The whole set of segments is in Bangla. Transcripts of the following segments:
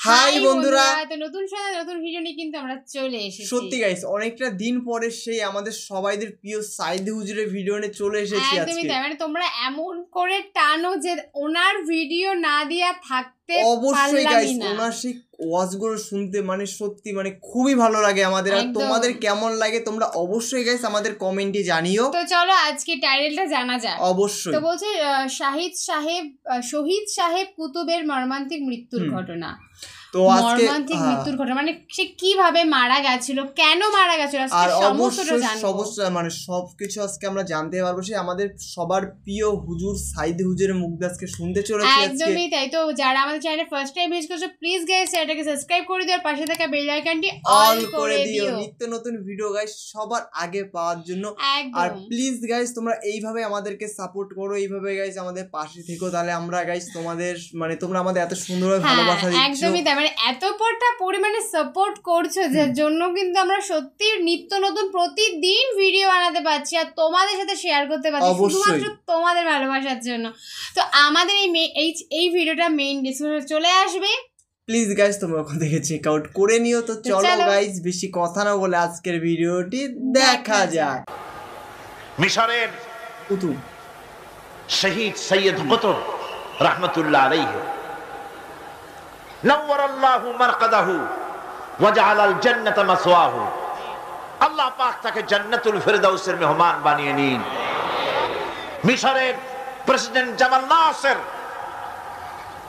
হাই বন্ধুরা, তো নতুন সময় নতুন ভিডিও নিয়ে কিন্তু আমরা চলে এসেছি। সত্যি গাইস অনেকটা দিন পরে সেই আমাদের সবাইদের প্রিয় সাইদ হুজুরের ভিডিও নিয়ে চলে এসেছি আজকে। একদমই তাই, মানে তোমরা এমন করে টানো যে ওনার ভিডিও না দিয়া থাকতে অবশ্যই গাইস, ওনার সেই ওয়াজগুলো শুনতে মানে সত্যি মানে খুবই ভালো লাগে আমাদের। আর তোমাদের কেমন লাগে তোমরা অবশ্যই গাইস আমাদের কমেন্টে জানিও। তো চলো আজকে টাইটেলটা জানা যাক। অবশ্যই। তো বলছে শহীদ সাহেব কুতুবের মর্মান্তিক মৃত্যুর ঘটনা। তো আজকে মর্মান্তিক মৃত্যুর ঘটনা মানে সে কিভাবে মারা গেছিল, কেন মারা গেছিল, আর অবশ্যই মানে সবকিছু আজকে আমরা জানতে পারবো। সে আমাদের সবার প্রিয় হুজুর সাইদ হুজুরের মুখ দিয়ে আজকে শুনতে চলেছি আজকে। একদমই তাই। তো যারা আমাদের চ্যানেলে ফার্স্ট টাইম ভিজিট করছো প্লিজ গাইস চ্যানেলটাকে সাবস্ক্রাইব করে দিও আর পাশে থাকা বেল আইকনটি অল করে দিও নিত্য নতুন ভিডিও গাইস সবার আগে পাওয়ার জন্য। আর প্লিজ গাইস তোমরা এইভাবে আমাদেরকে সাপোর্ট করো, এইভাবে গাইস আমাদের পাশে থেকো, তাহলে আমরা গাইস তোমাদের মানে তোমরা আমাদের এত সুন্দরভাবে ভালোবাসা দিচ্ছ। একদমই তাই, মানে এত পরিমাণে সাপোর্ট করছো যার জন্য কিন্তু আমরা সত্যি নিত্য নতুন প্রতিদিন ভিডিও বানাতে পারছি আর তোমাদের সাথে শেয়ার করতে পারছি শুধুমাত্র তোমাদের ভালোবাসার জন্য। তো আমাদের এই ভিডিওটা মেইন ডিসক্রিপশনে চলে আসবে, প্লিজ গাইস তোমরা ওখান থেকে চেক আউট করে নিও। তো চলো গাইস বেশি কথা না বলে আজকের ভিডিওটি দেখা যাক। মিশরের কুতুব শহীদ সৈয়দ কুতুব রাহমাতুল্লাহ আলাইহি নওয়ারাল্লাহু মারকাদাহু ওয়া জাআলাল জান্নাতা মাসওয়াহু, আল্লাহ পাক তাকে জান্নাতুল ফেরদাউসের মেহমান বানিয়ে নিন। মিশরের প্রেসিডেন্ট জামাল নাসের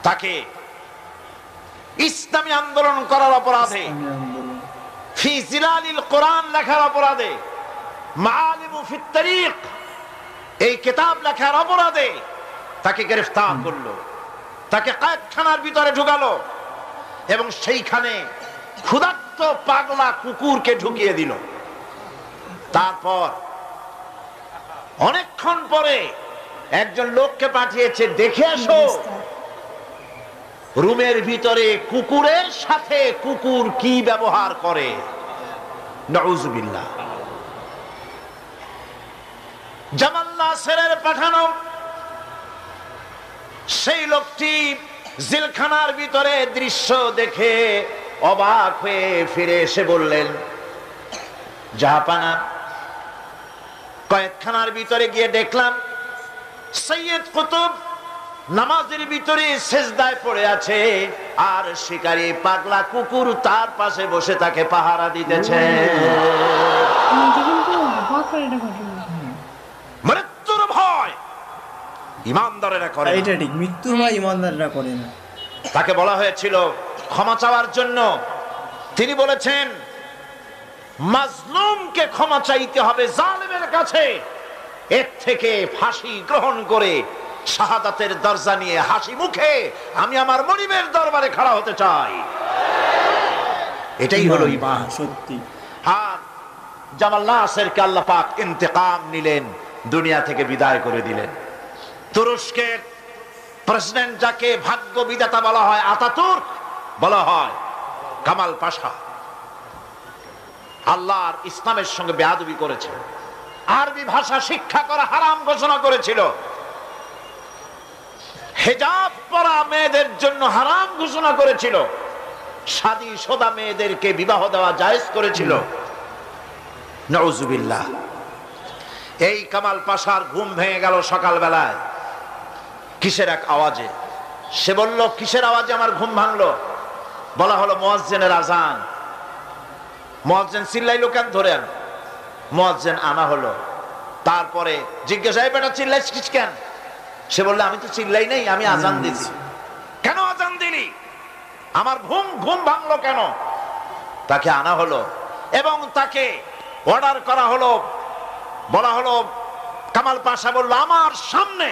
তাকে ইসলামী আন্দোলন করার অপরাধে, ফি জিলালিল কোরআন লেখার অপরাধে, মাআলিমু ফিত তারিক এই কিতাব লেখার অপরাধে তাকে গ্রেফতার করলো, তাকে কয়েদখানার ভিতরে ঢুকালো এবং সেইখানে ক্ষুধার্ত পাগলা কুকুরকে ঢুকিয়ে দিল। তারপর অনেকক্ষণ পরে একজন লোককে পাঠিয়েছে, দেখে আসো রুমের ভিতরে কুকুরের সাথে কুকুর কি ব্যবহার করে। নাউজুবিল্লাহ। জামাল নাসেরের পাঠানো সেই লোকটি জেলখানার ভিতরে দৃশ্য দেখে অবাক হয়ে ফিরে এসে বললেন, জাহাপানা কয়েদখানার ভিতরে গিয়ে দেখলাম সৈয়দ কুতুব নামাজের ভিতরে সেজদায় পড়ে আছে আর শিকারী পাগলা কুকুর তার পাশে বসে তাকে পাহারা দিতেছে। মৃত্যুর ভয় ইমানদারেরা করে, এটা ঠিক, মৃত্যুর ভয় ইমানদাররা করে না। তাকে বলা হয়েছিল ক্ষমা চাওয়ার জন্য, তিনি বলেছেন মাজলুমকে ক্ষমা চাইতে হবে জালেমের কাছে, এর থেকে ফাঁসি গ্রহণ করে শাহাদাতের দরজা নিয়ে হাসি মুখে আমি আমার মনিবের দরবারে খাড়া হতে চাই। এটাই হলো ঈমান। সত্যি। আর জামাল নাসেরকে আল্লাহ পাক ইন্তেকাম নিলেন, দুনিয়া থেকে বিদায় করে দিলেন। তুরস্কের প্রেসিডেন্ট যাকে ভাগ্য বিধাতা বলা হয়, আতাতুর্ক বলা হয়, কামাল পাশা আল্লাহর ইসলামের সঙ্গে বেয়াদবি করেছে, আরবি ভাষা শিক্ষা করা হারাম ঘোষণা করেছিল, হিজাব পরা মেয়েদের জন্য হারাম ঘোষণা করেছিল, শাদী শোদা মেয়েদেরকে বিবাহ দেওয়া জায়েজ করেছিল। নাউজুবিল্লাহ। এই কামাল পাশার ঘুম ভেঙে গেল সকালবেলায় কিসের এক আওয়াজে। সে বলল, কিসের আওয়াজে আমার ঘুম ভাঙলো? বলা হলো মুয়াজ্জিনের আজান। মুয়াজ্জিন চিল্লাইলো কেন, ধরেন মুয়াজ্জিন আনা হলো। তারপরে জিজ্ঞাসা, এই বেটা চিল্লাইছিস কেন? সে বলল, আমি তো চিল্লাই নাই, আমি আজান দিছি। কেন আজান দিলি? আমার ঘুম ভাঙলো কেন? তাকে আনা হলো এবং তাকে অর্ডার করা হলো, বলা হলো, কামাল পাশা বলল, আমার সামনে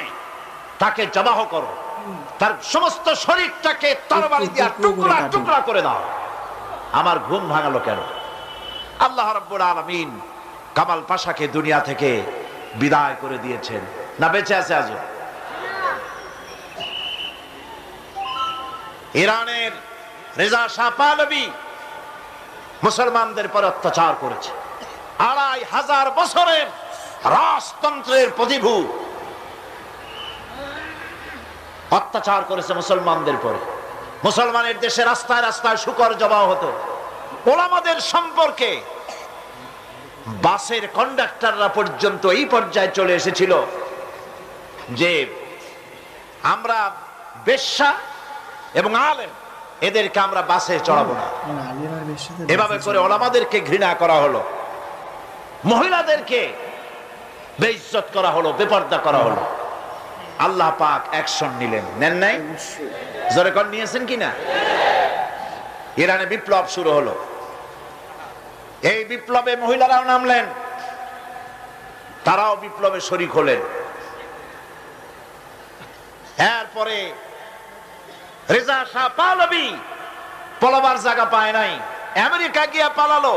তাকে জবাহ করো, তার সমস্ত শরীরটাকে তরবারি দিয়ে টুকরা টুকরা করে দাও। আমার ঘুম ভাঙালো কেন? আল্লাহ রাব্বুল আলামিন কামাল পাশাকে দুনিয়া থেকে বিদায় করে দিয়েছেন। না বেঁচে আছে আজও? ইরানের রেজা শাহ পাহলভী মুসলমানদের পর অত্যাচার করেছে। 2500 বছরের রাজতন্ত্রের প্রতিভূ অত্যাচার করেছে মুসলমানদের পরে। মুসলমানের দেশে রাস্তায় রাস্তায় শুকর জবাও হতো। ওলামাদের সম্পর্কে বাসের কন্ডাক্টররা পর্যন্ত এই পর্যায়ে চলে এসেছিল যে আমরা বেশ্যা এবং আলেম এদেরকে আমরা বাসে চড়াবো না। এভাবে করে ওলামাদেরকে ঘৃণা করা হলো, মহিলাদেরকে বেইজ্জত করা হলো, বেপর্দা করা হলো। আল্লাহ পাক অ্যাকশন নিলেন, নেন নাই? জোরে কোন নিয়েছেন কিনা? ইরানে বিপ্লব শুরু হলো। এই বিপ্লবে মহিলারাও নামলেন, তারাও বিপ্লবে শরীক হলেন। এরপরে রেজা শাহ পাহলভী পলাবার জায়গা পায় নাই, আমেরিকা গিয়া পালালো।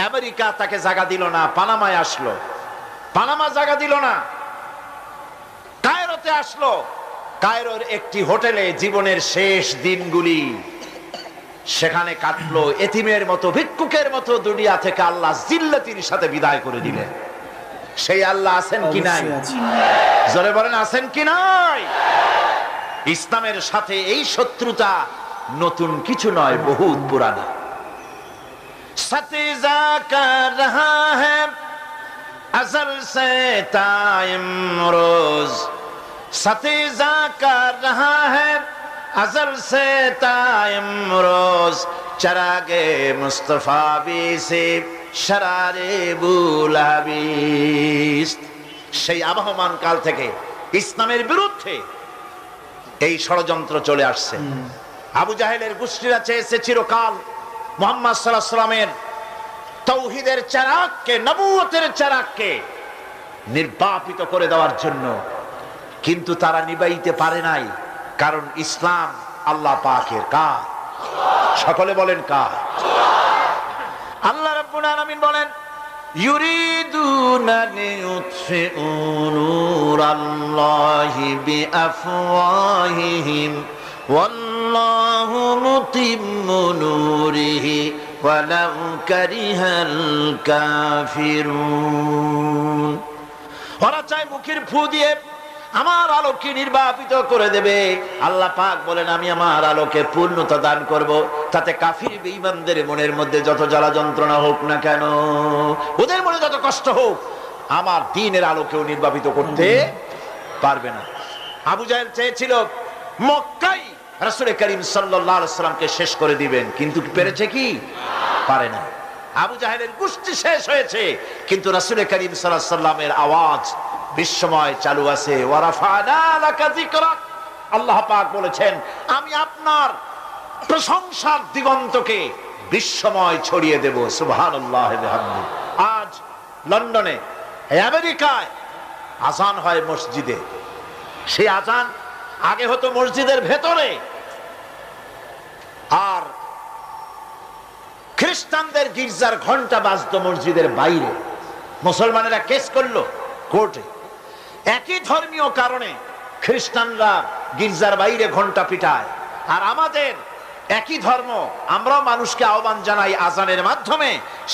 আমেরিকা তাকে জায়গা দিল না, পানামায় আসলো, পানামা জায়গা দিল না। কায়রোতে আসলো, কায়রোর একটি হোটেলে জীবনের শেষ দিনগুলি সেখানে কাটলো। এতিমের মতো, ভিক্ষুকের মতো দুনিয়া থেকে আল্লাহ জিল্লাতির সাথে বিদায় করে দিলেন। সেই আল্লাহ আছেন কি নাই? জোরে বলেন আছেন কি নাই? ইসলামের সাথে এই শত্রুতা নতুন কিছু নয়, বহুত পুরানা। সতিজা কর রহা হ্যায় अज़ल से ताइमरोज, सतीजा कर रहा है अज़ल से ताइमरोज, चरागे मुस्तफा भी से शरारे बुलाबिस। সেই আবহমান কাল থেকে ইসলামের বিরুদ্ধে এই ষড়যন্ত্র চলে আসছে। আবু জাহেলের গোষ্ঠীরা চেয়েছে চিরকাল মুহাম্মদ সাল্লাল্লাহু আলাইহি ওয়াসাল্লামের তাওহীদের চারাককে, নবুয়তের চারাককে নির্বাপিত করে দেওয়ার জন্য, কিন্তু তারা নিবাইতে পারে নাই। কারণ ইসলাম আল্লাহ পাকের কার? সকলে বলেন কার? আল্লাহ রাব্বুল আলামিন বলেন ইউরিদুনা লিইউতফিউ নূরাল্লাহি বিআফওয়াহিহিম ওয়াল্লাহু মুতিম্মু নূরিহি ওয়ালাউ কারিহাল কাফিরুন। ওরা চায় মুখের ফু দিয়ে আমার আলোকে নির্বাপিত করে দেবে। আল্লাহ পাক বলেন আমি আমার আলোকে পূর্ণতা দান করব, তাতে কাফির বেঈমানদের মনের মধ্যে যত জ্বালা যন্ত্রণা হোক না কেন, ওদের মনে যত কষ্ট হোক, আমার দ্বীনের আলোকেও নির্বাপিত করতে পারবে না। আবু জাহেল চেয়েছিল মক্কায় রাসূল করিম সাল্লাল্লাহু আলাইহি ওয়াসাল্লামকে শেষ করে দিবেন, কিন্তু পেরেছে কি? পারে না। আবু জাহেলের গোষ্ঠী শেষ হয়েছে, কিন্তু রাসূল করিম সাল্লাল্লাহু আলাইহি ওয়াসাল্লামের আওয়াজ বিশ্বময় চালু আছে। ওয়ারাফানা লাকা যিকরাক, আল্লাহ পাক বলেছেন আমি আপনার প্রশংসার দিগন্তকে বিশ্বময় ছড়িয়ে দেব। সুবহানাল্লাহ ওয়া বিহামদিহি। আজ লন্ডনে, আমেরিকায় আযান হয় মসজিদে। সেই আযান আগে হতো মসজিদের ভেতরে, আর খ্রিস্টানদের গির্জার ঘন্টা বাজতো মসজিদের বাইরে। মুসলমানেরা কেস করলো কোর্টে, একই ধর্মীয় কারণে খ্রিস্টানরা গির্জার বাইরে ঘন্টা পিটায়, আর আমাদের একই ধর্ম, আমরাও মানুষকে আহ্বান জানাই আযানের মাধ্যমে,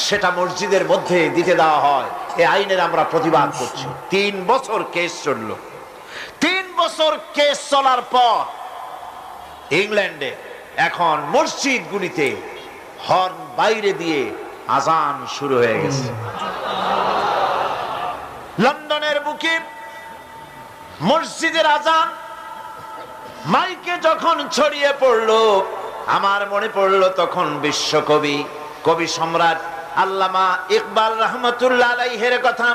সেটা মসজিদের মধ্যে দিতে দেওয়া হয়। এই আইনের আমরা প্রতিবাদ করছি। 3 বছর কেস চলল। 3 বছর কেস চলার পর ইংল্যান্ডে এখন মসজিদগুলিতে হর্ন বাইরে দিয়ে আযান শুরু হয়ে গেছে। লন্ডনের বুকে মসজিদের আযান মাইকে যখন ছড়িয়ে পড়লো, আমার মনে পড়লো তখন বিশ্বকবি, কবি সম্রাট আল্লামা ইকবাল রহমতুল্লাহ আলাইহির কথা।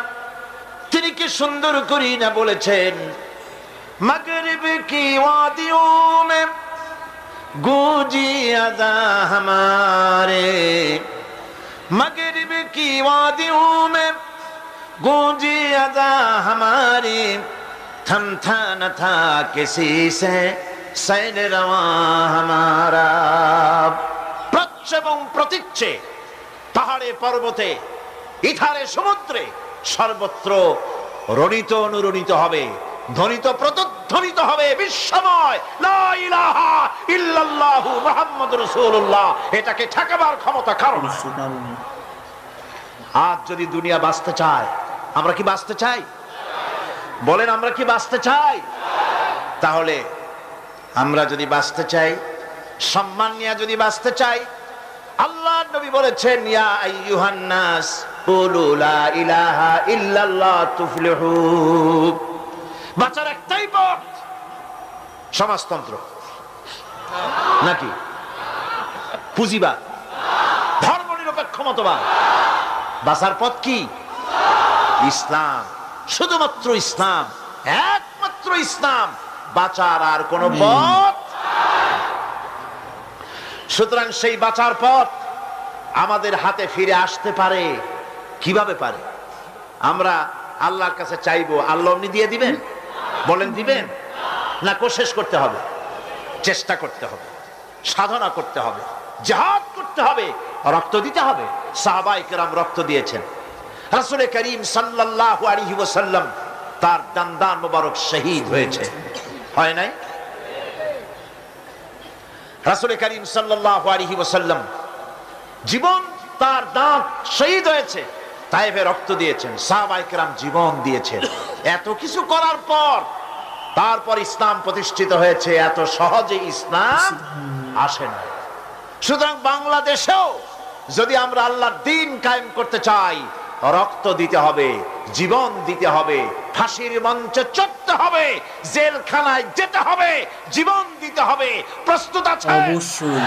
তিনি কি সুন্দর করে না বলেছেন, मगरिब की वादियों में गूंजी अज़ा हमारे, मगरिब की वादियों में गूंजी अज़ा हमारी, थमथा न था किसी से सैर रवा हमारा। প্রচ্ছ এবং প্রতীচ্যে, পাহাড়ে পর্বতে, ইথারে সমুদ্রে, সর্বত্র রণিত অনুরণিত হবে, ধ্বনিত প্রতিধ্বনিত হবে বিশ্বময় লা ইলাহা ইল্লাল্লাহু মুহাম্মাদুর রাসূলুল্লাহ। এটাকে ঠেকাবার ক্ষমতা কারণ। আজ যদি দুনিয়া বাঁচতে চায়, আমরা কি বাঁচতে চাই? বলেন আমরা কি বাঁচতে চাই? তাহলে আমরা যদি বাঁচতে চাই সম্মান নিয়ে যদি বাঁচতে চাই, আল্লাহর নবী বলেছেন ইয়া আইয়ুহান নাস কুলু লা ইলাহা ইল্লাল্লাহ তুফলিহু। বাঁচার একটাই পথ, সমাজতন্ত্র নাকি পুঁজিবাদ, ধর্মনিরপেক্ষ মতবাদ? বাঁচার পথ কি? ইসলাম, শুধুমাত্র ইসলাম, একমাত্র ইসলাম, বাঁচার আর কোন পথ। সুতরাং সেই বাঁচার পথ আমাদের হাতে ফিরে আসতে পারে। কিভাবে পারে? আমরা আল্লাহর কাছে চাইবো, আল্লাহ এমনি দিয়ে দিবেন? বলেন দিবেন? না কোশিশ করতে হবে, চেষ্টা করতে হবে, সাধনা করতে হবে, জিহাদ করতে হবে, রক্ত দিতে হবে। সাহাবায়ে কেরাম রক্ত দিয়েছেন। রাসূল করিম সাল্লাল্লাহু আলাইহি ওয়াসাল্লাম তার দান্দান মোবারক শহীদ হয়েছে, হয় নাই? রাসূল করিম সাল্লাল্লাহু আলাইহি ওয়াসাল্লাম জীবন, তার দাঁত শহীদ হয়েছে, তায়েফে রক্ত দিয়েছেন, সাহাবায়ে কেরাম জীবন দিয়েছেন। এত কিছু করার পর তারপর ইসলাম প্রতিষ্ঠিত হয়েছে। এত সহজে ইসলাম আসে না। সুতরাং বাংলাদেশেও যদি আমরা আল্লাহর দ্বীন কায়েম করতে চাই, রক্ত দিতে হবে, জীবন দিতে হবে, ফাঁসির মঞ্চে চড়তে হবে, জেলখানায় যেতে হবে, জীবন দিতে হবে। প্রস্তুত আছে? অবশ্যই।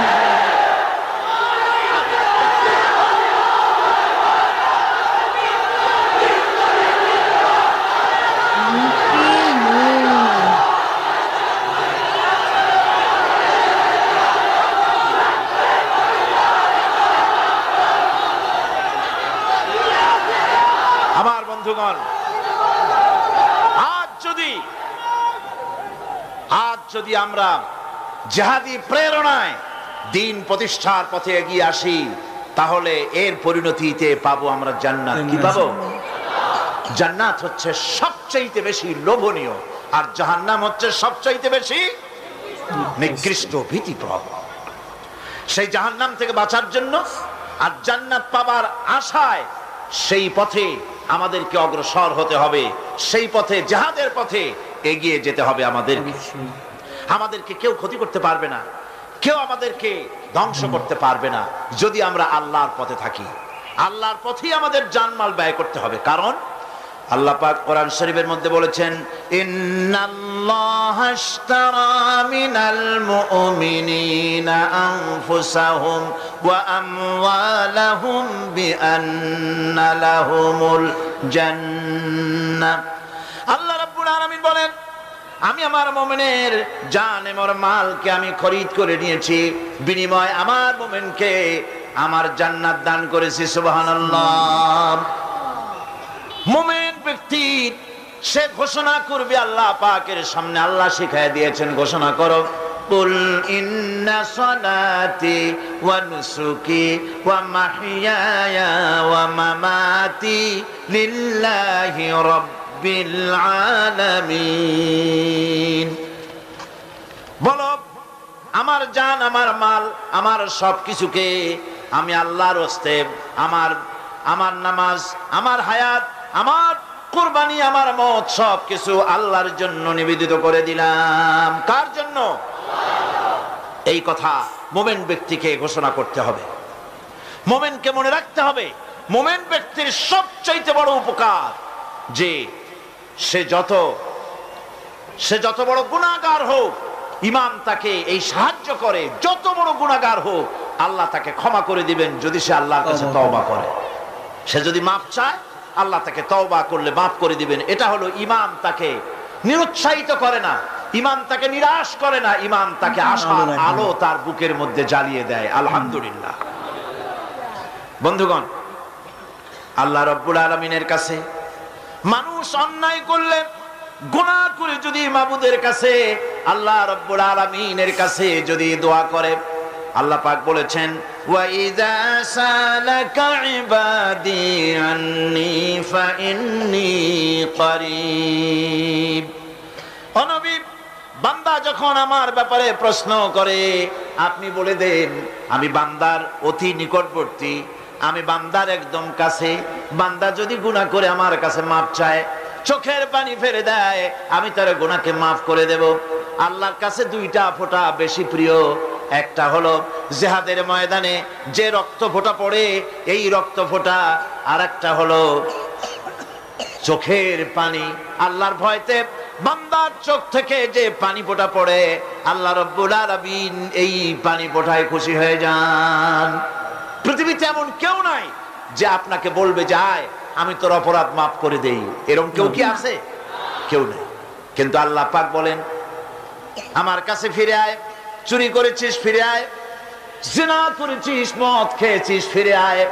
আমার বন্ধুগণ, আজ যদি আমরা জিহাদি প্রেরণায় দ্বীন প্রতিষ্ঠার পথে এগিয়ে আসি, তাহলে এর পরিণতিতে পাবো আমরা জান্নাত। কি পাবো? জান্নাত হচ্ছে সবচাইতে বেশি লোভনীয়, আর জাহান্নাম হচ্ছে সবচাইতে বেশি নিকৃষ্ট, ভীতিপ্রদ। সেই জাহান্নাম থেকে বাঁচার জন্য আর জান্নাত পাবার আশায় সেই পথে আমাদেরকে অগ্রসর হতে হবে, সেই পথে, জিহাদের পথে এগিয়ে যেতে হবে। আমাদেরকে কেউ ক্ষতি করতে পারবে না, কেউ আমাদেরকে ধ্বংস করতে পারবে না, যদি আমরা আল্লাহর পথে থাকি। আল্লাহর পথেই আমাদের জানমাল ব্যয় করতে হবে। কারণ আল্লাহ পাক কোরআন শরীফের মধ্যে বলেছেন, ইন্নাল্লাহা আশতারা মিনাল মুমিনিনা আনফুসাহুম ওয়া আমওয়ালাহুম বিআন্না লাহুমুল জান্নাহ। আল্লাহ রাব্বুল আলামিন বলেন, আমি আমার মুমিনের জান এবং মালকে আমি খরিদ করে নিয়েছি, বিনিময়ে আমার মুমিনকে আমার জান্নাত দান করেছি। সুবহানাল্লাহ। মুমিন ব্যক্তি সে ঘোষণা করবে আল্লাহ পাকের সামনে, আল্লাহ শিখায় দিয়েছেন, ঘোষণা করো, কুল ইন্না সালাতি ওয়া নুসুকি ওয়া মাহইয়ায়া ওয়া মামাতি লিল্লাহি রাব্বিল আলামিন। বলো, আমার জান, আমার মাল, আমার সবকিছুকে আমি আল্লাহর হস্তে, আমার নামাজ, আমার হায়াত, আমার কুরবানি, আমার মত, সবকিছু আল্লাহর জন্য নিবেদিত করে দিলাম। কার জন্য? এই কথা মুমিন ব্যক্তিকে ঘোষণা করতে হবে, মুমিনকে মনে রাখতে হবে। মুমিন ব্যক্তির সবচাইতে বড় উপকার যে সে যত বড় গুনাহগার হোক, ইমাম তাকে এই সাহায্য করে, যত বড় গুনাহগার হোক আল্লাহ তাকে ক্ষমা করে দিবেন যদি সে আল্লাহর কাছে তওবা করে। সে যদি মাফ চায়, আল্লাহ তাকে তওবা করলে মাফ করে দিবেন। এটা হলো ইমাম তাকে নিরুৎসাহিত করে না, ইমাম তাকে নিরাশ করে না, ইমাম তাকে আশার আলো তার বুকের মধ্যে জ্বালিয়ে দেয়। আলহামদুলিল্লাহ। বন্ধুগণ, আল্লাহ রাব্বুল আলামিনের কাছে মানুষ অন্যায় করলে, গুনাহ করে যদি মাবুদের কাছে, আল্লাহ রাব্বুল আলামিনের কাছে যদি দোয়া করে, আল্লাহ পাক বলেছেন, ওয়া ইযা সালাকা ইবাদি আন্নী ফাইন্নী করিব। ও নবী, বান্দা যখন আমার ব্যাপারে প্রশ্ন করে, আপনি বলে দেন আমি বান্দার অতি নিকটবর্তী, আমি বান্দার একদম কাছে। বান্দা যদি গুনাহ করে আমার কাছে মাপ চায়, চোখের পানি ফেলে দেয়, আমি তার গুনাহকে মাফ করে দেব। আল্লাহর কাছে দুইটা ফোঁটা বেশি প্রিয়, একটা হলো জিহাদের ময়দানে যে রক্ত ফোঁটা পড়ে এই রক্ত ফোঁটা, আর একটা হলো চোখের পানি। আল্লাহর ভয়তে বান্দার চোখ থেকে যে পানি ফোঁটা পড়ে আল্লাহ রাব্বুল আলামিন এই পানি ফোঁটায় খুশি হয়ে যান। পৃথিবীতে এমন কেউ নাই যে আপনাকে বলবে যে আয় আমি তোর অপরাধ মাফ করে দেই, এরকম কেউ কি আছে? কেউ নেই। কিন্তু আল্লাহ পাক বলেন আমার কাছে ফিরে আয়, চুরি করেছিস ফিরে আয়, জিনা করেছিস, মদ খেয়েছিস ফিরে আয়,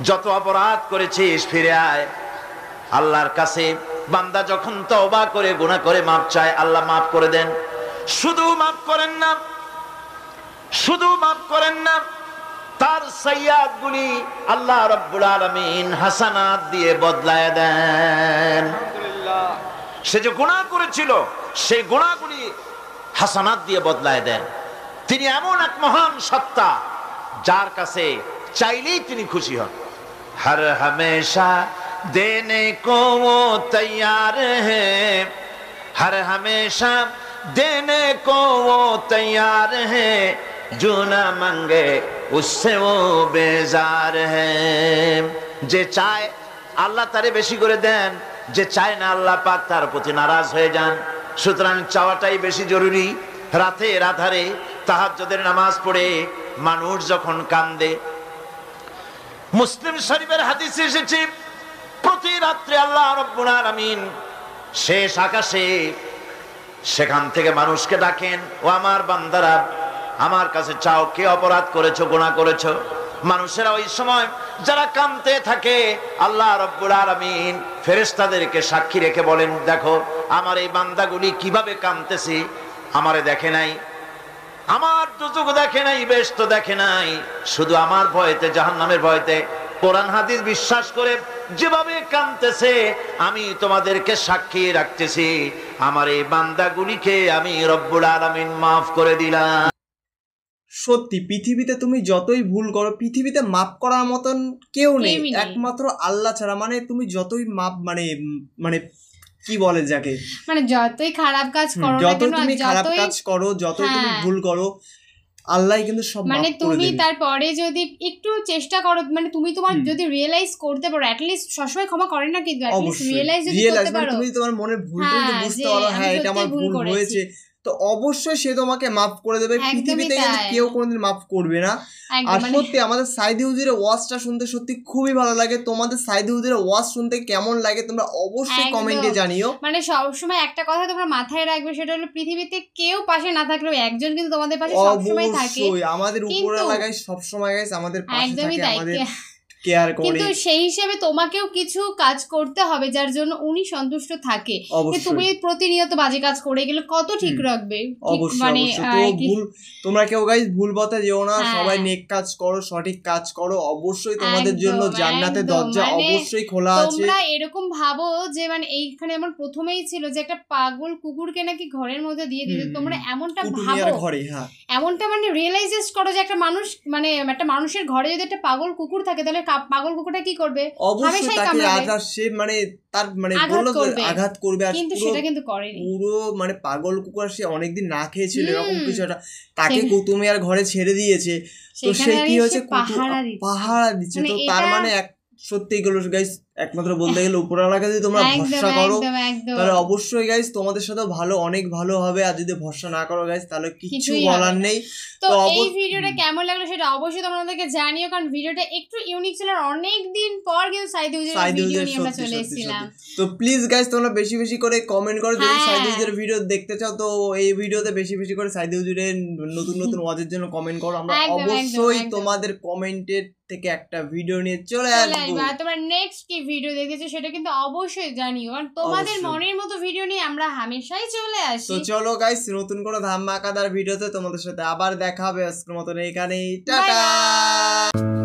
যত অপরাধ করেছিস ফিরে আয়। আল্লাহর কাছে বান্দা যখন তওবা করে গুনাহ করে মাফ চায় আল্লাহ মাফ করে দেন। শুধু মাফ করেন না, শুধু মাফ করেন না, তার সাইয়্যাত গুলি আল্লাহ রাব্বুল আলামিন হাসানাত দিয়ে বদলায় দেন। সে যে গুনাহ করেছিল সেই গুনাহগুলি হাসানাত দিয়ে বদলায় দেন। তিনি এমন এক মহান সত্তা যার কাছে চাইলেই তিনি খুশি হন। হর হমেশা দেনে কো वो तैयार है, हर हमेशा देने को वो तैयार है, जो ना मांगे उससे वो बेजार है। যে চায় আল্লাহ তারে বেশি করে দেন, যে চায় না আল্লাহ পাক তার প্রতি নারাজ হয়ে যান। সুতরাং চাওয়াটাই বেশি জরুরি। রাতের আধারে তাহাজ্জুদের নামাজ পড়ে মানুষ যখন কান্দে, মুসলিম শরীফের হাদিসে এসেছে প্রতি রাত্রে আল্লাহ রাব্বুল আলামিন শেষ আকাশে সেখান থেকে মানুষকে ডাকেন, ও আমার বান্দারা আমার কাছে চাও, কে অপরাধ করেছো, গুনাহ করেছো। মানুষেরা ওই সময় যারা কাঁদতে থাকে আল্লাহ রাব্বুল আলামিন ফেরেশতাদেরকে সাক্ষী রেখে বলেন দেখো আমার এই বান্দাগুলি কিভাবে কাঁদতেছে, আমারে দেখে নাই, আমার দুজক দেখে নাই, বেহেশত দেখে নাই, শুধু আমার ভয়তে, জাহান্নামের ভয়তে কোরআন হাদিস বিশ্বাস করে যেভাবে কাঁদতেছে আমি তোমাদেরকে সাক্ষী রাখতেছি আমার এই বান্দাগুলিকে আমি রব্বুল আলামিন মাফ করে দিলাম। সত্যি পৃথিবীতে তুমি যতই ভুল করো পৃথিবীতে মাফ করার মতন কেউ নেই, একমাত্র আল্লাহ ছাড়া। মানে তুমি যতই মাপ মানে কি বলে যাকে, মানে যতই খারাপ কাজ করো, যতই তুমি খারাপ কাজ করো, যতই তুমি ভুল করো, আল্লাহ কিন্তু সব মাফ করে দেবে। মানে তুমি তারপরে যদি একটু চেষ্টা করো, মানে তুমি তোমার যদি রিয়েলাইজ করতে পারো, অ্যাট লিস্ট সবসময় ক্ষমা করে না কিন্তু অ্যাট লিস্ট রিয়েলাইজ যদি করতে পারো, তুমি তোমার মনের ভুলটা যদি বুঝতে পারো, হ্যাঁ এটা আমার ভুল হয়েছে, তো অবশ্যই সে তোমাকে মাফ করে দেবে। পৃথিবীতে কেউ কোনোদিন মাফ করবে না। আর সত্যি আমাদের সাইদি হুজুরের ওয়াজটা শুনতে সত্যি খুবই ভালো লাগে। তোমাদের সাইদি হুজুরের ওয়াজ শুনতে কেমন লাগে তোমরা অবশ্যই কমেন্টে জানিও। মানে সবসময় একটা কথা তোমরা মাথায় রাখবে, সেটা হলো পৃথিবীতে কেউ পাশে না থাকলেও একজন কিন্তু তোমাদের পাশে সবসময় থাকে। অবশ্যই আমাদের উপরে লাগাই সবসময় গাইস আমাদের পাশে থাকে, আমাদের কিন্তু সেই হিসেবে তোমাকেও কিছু কাজ করতে হবে যার জন্য উনি সন্তুষ্ট থাকে। তুমি প্রতিনিয়ত বাজে কাজ করে গেলে কত ঠিক রাখবে? মানে তোমরা কেউ গাইস ভুল পথে যেও না, সবাই নেক কাজ করো, সঠিক কাজ করো, অবশ্যই তোমাদের জন্য জান্নাতের দরজা অবশ্যই খোলা আছে। তোমরা এরকম ভাবো যে মানে এইখানে আমার প্রথমেই ছিল যে একটা পাগল কুকুরকে নাকি ঘরের মধ্যে দিয়ে দিতে, তোমরা এমনটা ভাবো, এমনটা মানে রিয়েলাইজ করো যে একটা মানুষ, মানে একটা মানুষের ঘরে যদি একটা পাগল কুকুর থাকে তাহলে পাগল কুকুরটা কি করবে? অবশ্যই তাকে সে মানে তার মানে বললো আঘাত করবে। আর কিন্তু সেটা কিন্তু করেনি। পুরো মানে পাগল কুকুর, সে অনেকদিন না খেয়েছিল এরকম কিছু একটা, তাকে তুমি আর ঘরে ছেড়ে দিয়েছে, তো সে কি হয়েছে পাহারা দিচ্ছে। তো তার মানে সত্যি গেল গাইস, একমাত্র বলতে গেলে উপরওয়ালাকে যদি তোমরা ভরসা করো তাহলে অবশ্যই গাইস তোমাদের সাথে ভালো, অনেক ভালো হবে। আর যদি ভরসা না করো গাইস তাহলে কিছু বলার নেই। তো এই ভিডিওটা কেমন লাগলো সেটা অবশ্যই তোমরা আমাদেরকে জানিও, কারণ ভিডিওটা একটু ইউনিক ছিল। অনেক দিন পর কিন্তু সাইদি হুজুরের ভিডিও নিয়ে আমরা চলে এসেছিলাম। তো প্লিজ গাইস তোমরা বেশি বেশি করে কমেন্ট করো যদি সাইদি হুজুরের ভিডিও দেখতে চাও। তো এই ভিডিওতে বেশি বেশি করে সাইদি হুজুরের নতুন নতুন ওয়াজের জন্য কমেন্ট করো। আমরা অবশ্যই তোমাদের কমেন্টের থেকে একটা ভিডিও নিয়ে চলে আসবো। তোমরা নেক্সট কি ভিডিও দেখেছো সেটা কিন্তু অবশ্যই জানিও, আর তোমাদের মনের মতো ভিডিও নিয়ে আমরা হামেশাই চলে আসি। তো চলো গাইস, নতুন কোনো ধামাকাদার ভিডিওতে তোমাদের সাথে আবার দেখা হবে। আজকের মতন এখানেই, টাটা।